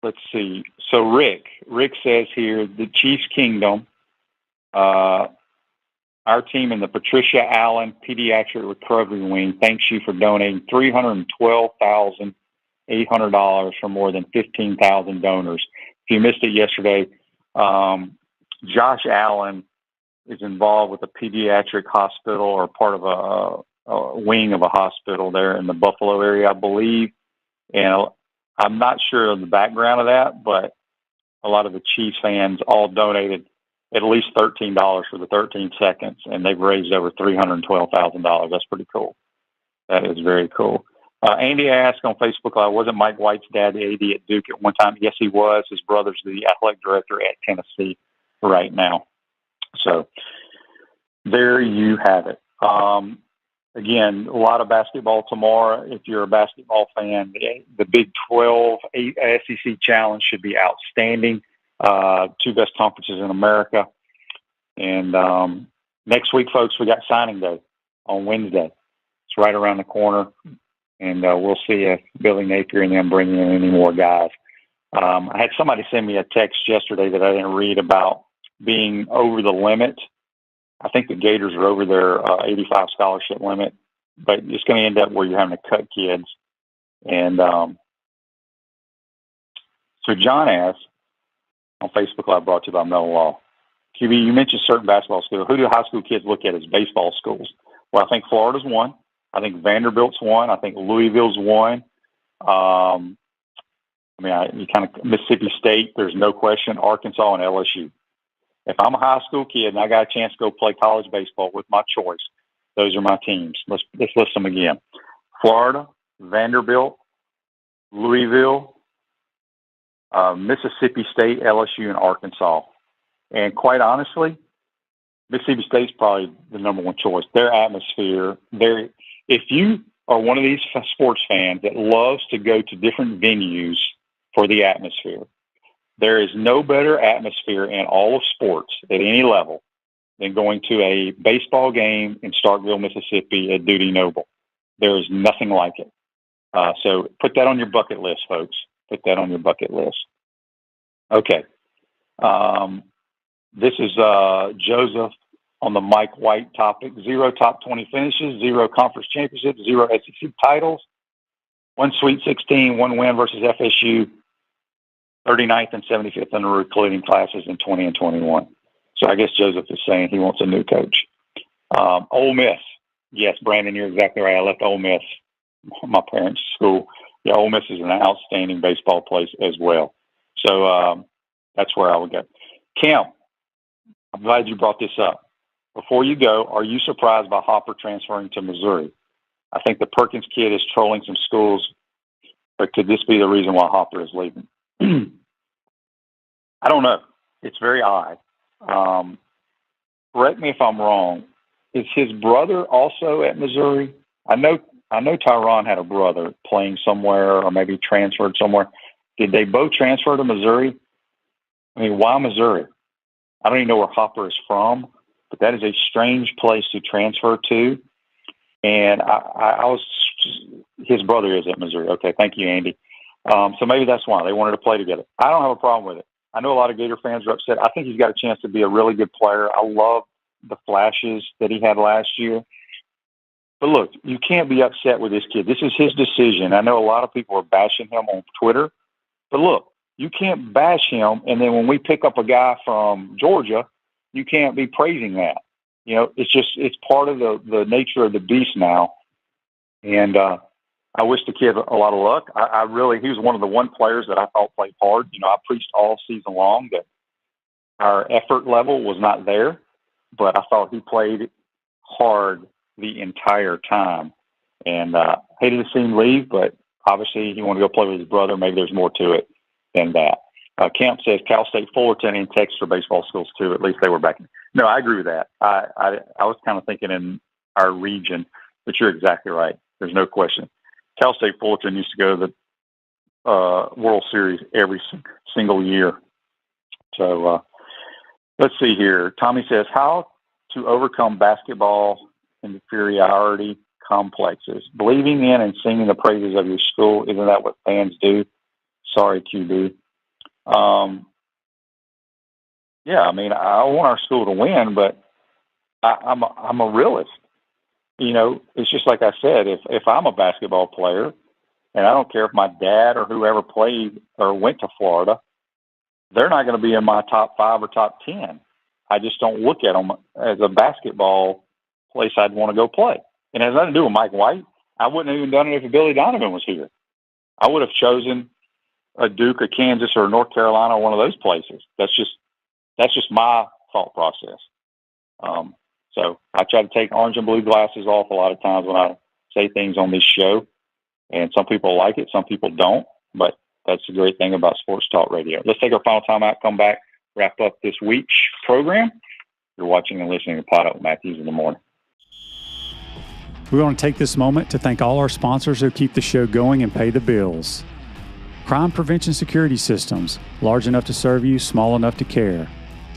Let's see. So Rick says here, the Chiefs Kingdom, our team in the Patricia Allen Pediatric Recovery Wing thanks you for donating $312,800 for more than 15,000 donors. If you missed it yesterday, Josh Allen is involved with a pediatric hospital or part of a wing of a hospital there in the Buffalo area, I believe. And I'm not sure of the background of that, but a lot of the Chiefs fans all donated at least $13 for the 13 seconds, and they've raised over $312,000. That's pretty cool. That is very cool. Andy asked on Facebook, wasn't Mike White's dad the AD at Duke at one time? Yes, he was. His brother's the athletic director at Tennessee right now. So there you have it. Again, a lot of basketball tomorrow. If you're a basketball fan, the Big 12 SEC Challenge should be outstanding. Two best conferences in America. And next week, folks, we got signing day on Wednesday. It's right around the corner. And we'll see if Billy Napier and them bring in any more guys. I had somebody send me a text yesterday that I didn't read about being over the limit. I think the Gators are over their 85 scholarship limit, but it's going to end up where you're having to cut kids. And so John asked on Facebook Live, brought to you by Mellon Law. QB, you mentioned certain basketball schools. Who do high school kids look at as baseball schools? Well, I think Florida's one. I think Vanderbilt's one. I think Louisville's one. Mississippi State, there's no question. Arkansas and LSU. If I'm a high school kid and I got a chance to go play college baseball with my choice, those are my teams. Let's list them again. Florida, Vanderbilt, Louisville, Mississippi State, LSU, and Arkansas. And quite honestly, Mississippi State's probably the number one choice. Their atmosphere, if you are one of these sports fans that loves to go to different venues for the atmosphere, there is no better atmosphere in all of sports at any level than going to a baseball game in Starkville, Mississippi at Dudy Noble. There is nothing like it. So put that on your bucket list, folks. Put that on your bucket list. Okay. This is Joseph on the Mike White topic. 0 top 20 finishes, 0 conference championships, 0 SEC titles, 1 Sweet 16, 1 win versus FSU, 39th and 75th in the recruiting classes in 20 and 21. So I guess Joseph is saying he wants a new coach. Ole Miss. Yes, Brandon, you're exactly right. I left Ole Miss, my parents' school. Yeah, Ole Miss is an outstanding baseball place as well. So that's where I would go. Cam, I'm glad you brought this up. Before you go, are you surprised by Hopper transferring to Missouri? I think the Perkins kid is trolling some schools, but could this be the reason why Hopper is leaving? I don't know. It's very odd. Correct me if I'm wrong. Is his brother also at Missouri? I know Tyron had a brother playing somewhere or maybe transferred somewhere. Did they both transfer to Missouri? I mean, why Missouri? I don't even know where Hopper is from, but that is a strange place to transfer to. And his brother is at Missouri. Okay, thank you, Andy. So maybe that's why they wanted to play together. I don't have a problem with it. I know a lot of Gator fans are upset. I think he's got a chance to be a really good player. I love the flashes that he had last year. But look, you can't be upset with this kid. This is his decision. I know a lot of people are bashing him on Twitter. But look, you can't bash him, and then when we pick up a guy from Georgia, you can't be praising that. You know, it's part of the nature of the beast now. And I wish the kid a lot of luck. He was one of the one players that I thought played hard. You know, I preached all season long that our effort level was not there, but I thought he played hard the entire time. And hated to see him leave, but obviously he wanted to go play with his brother. Maybe there's more to it than that. Camp says Cal State Fullerton and Texas are baseball schools too. At least they were back. No, I agree with that. I was kind of thinking in our region, but you're exactly right. There's no question. Cal State Fullerton used to go to the World Series every single year. So let's see here. Tommy says, how to overcome basketball inferiority complexes. Believing in and singing the praises of your school, isn't that what fans do? Sorry, QB. Yeah, I mean, I want our school to win, but I'm a realist. You know, it's just like I said, if I'm a basketball player, and I don't care if my dad or whoever played or went to Florida, they're not going to be in my top 5 or top 10. I just don't look at them as a basketball place I'd want to go play. And it has nothing to do with Mike White. I wouldn't have even done it if Billy Donovan was here. I would have chosen a Duke, a Kansas, or North Carolina, or one of those places. That's just my thought process. So I try to take orange and blue glasses off a lot of times when I say things on this show, and some people like it, some people don't, but that's the great thing about Sports Talk Radio. Let's take our final time out, come back, wrap up this week's program. You're watching and listening to Pot Up with Matthews in the Morning. We want to take this moment to thank all our sponsors who keep the show going and pay the bills. Crime Prevention Security Systems, large enough to serve you, small enough to care.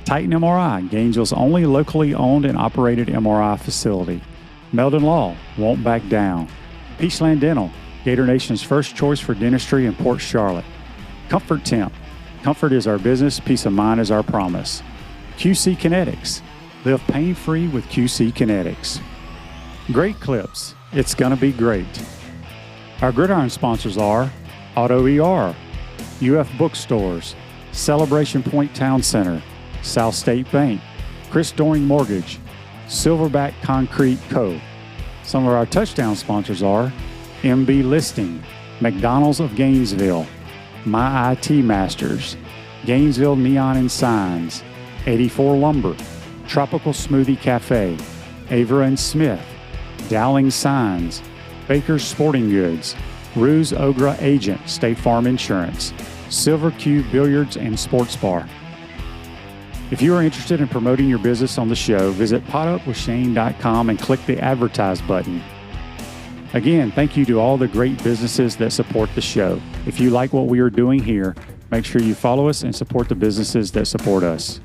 Titan MRI, Gainesville's only locally owned and operated MRI facility. Meldon Law, won't back down. Peachland Dental, Gator Nation's first choice for dentistry in Port Charlotte. Comfort Temp, comfort is our business, peace of mind is our promise. QC Kinetics, live pain-free with QC Kinetics. Great Clips, it's gonna be great. Our Gridiron sponsors are Auto ER, UF Bookstores, Celebration Point Town Center, South State Bank, Chris Doring Mortgage, Silverback Concrete Co. Some of our touchdown sponsors are MB Listing, McDonald's of Gainesville, My IT Masters, Gainesville Neon and Signs, 84 Lumber, Tropical Smoothie Cafe, Avera and Smith, Dowling Signs, Baker's Sporting Goods, Ruse Ogra Agent, State Farm Insurance, Silver Cube Billiards and Sports Bar. If you are interested in promoting your business on the show, visit potupwithshane.com and click the Advertise button. Again, thank you to all the great businesses that support the show. If you like what we are doing here, make sure you follow us and support the businesses that support us.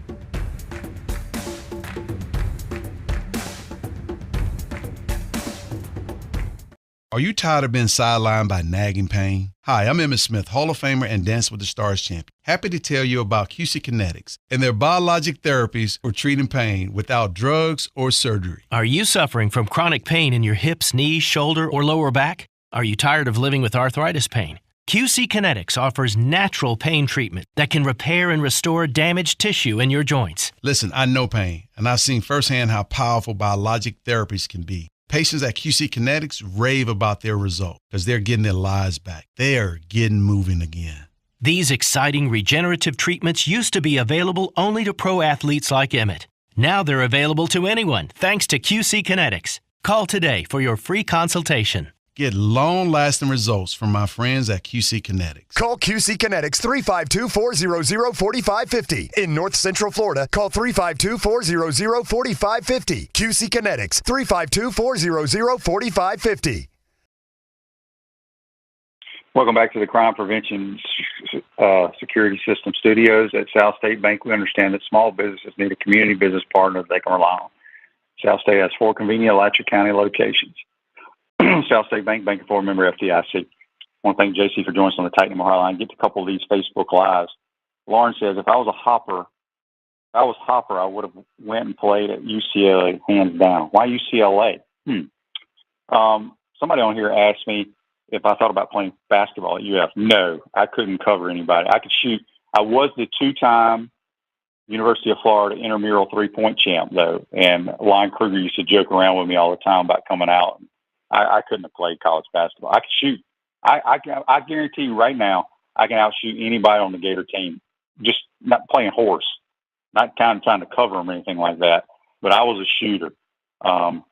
Are you tired of being sidelined by nagging pain? Hi, I'm Emmitt Smith, Hall of Famer and Dance with the Stars champion. Happy to tell you about QC Kinetics and their biologic therapies for treating pain without drugs or surgery. Are you suffering from chronic pain in your hips, knees, shoulder, or lower back? Are you tired of living with arthritis pain? QC Kinetics offers natural pain treatment that can repair and restore damaged tissue in your joints. Listen, I know pain, and I've seen firsthand how powerful biologic therapies can be. Patients at QC Kinetics rave about their result because they're getting their lives back. They're getting moving again. These exciting regenerative treatments used to be available only to pro athletes like Emmitt. Now they're available to anyone thanks to QC Kinetics. Call today for your free consultation. Get long-lasting results from my friends at QC Kinetics. Call QC Kinetics 352-400-4550. In North Central Florida, call 352-400-4550. QC Kinetics 352-400-4550. Welcome back to the Crime Prevention Security System Studios at South State Bank. We understand that small businesses need a community business partner they can rely on. South State has 4 convenient Alachua County locations. South State Bank, bank and forward member FDIC. I want to thank JC for joining us on the Titan MRI line. Get to a couple of these Facebook Lives. Lauren says, if I was Hopper, I would have went and played at UCLA, hands down. Why UCLA? Somebody on here asked me if I thought about playing basketball at UF. No, I couldn't cover anybody. I could shoot. I was the 2-time University of Florida intramural 3-point champ, though, and Lon Kruger used to joke around with me all the time about coming out. I couldn't have played college basketball. I could shoot. I guarantee you right now, I can outshoot anybody on the Gator team. Just not playing horse, not kind of trying to cover them or anything like that. But I was a shooter. So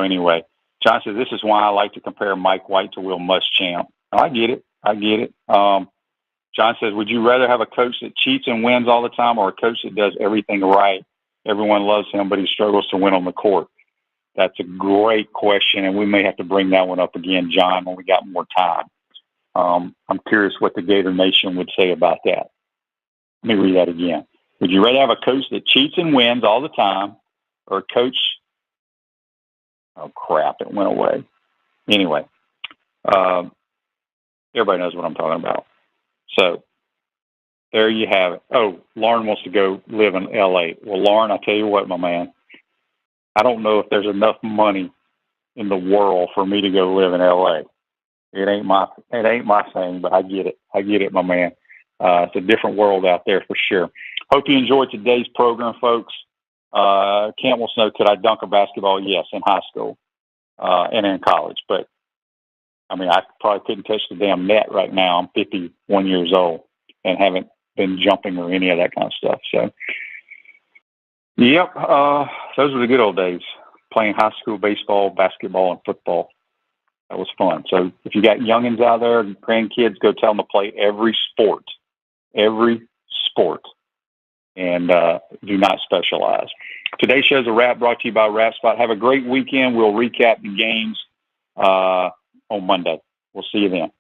anyway, John says, this is why I like to compare Mike White to Will Muschamp. I get it. John says, would you rather have a coach that cheats and wins all the time or a coach that does everything right? Everyone loves him, but he struggles to win on the court. That's a great question, and we may have to bring that one up again, John, when we got more time. I'm curious what the Gator Nation would say about that. Let me read that again. Would you rather have a coach that cheats and wins all the time or a coach – oh, crap, it went away. Anyway, everybody knows what I'm talking about. So there you have it. Oh, Lauren wants to go live in L.A. Well, Lauren, I tell you what, my man, I don't know if there's enough money in the world for me to go live in L.A. It ain't my thing, but I get it, my man. It's a different world out there for sure. Hope you enjoyed today's program, folks. Kent wants to know, could I dunk a basketball? Yes, in high school and in college. But, I mean, I probably couldn't touch the damn net right now. I'm 51 years old and haven't been jumping or any of that kind of stuff. So Yep. Those were the good old days, playing high school baseball, basketball, and football. That was fun. So if you got youngins out there, grandkids, go tell them to play every sport, and do not specialize. Today's show's a wrap, brought to you by Wrap Spot. Have a great weekend. We'll recap the games on Monday. We'll see you then.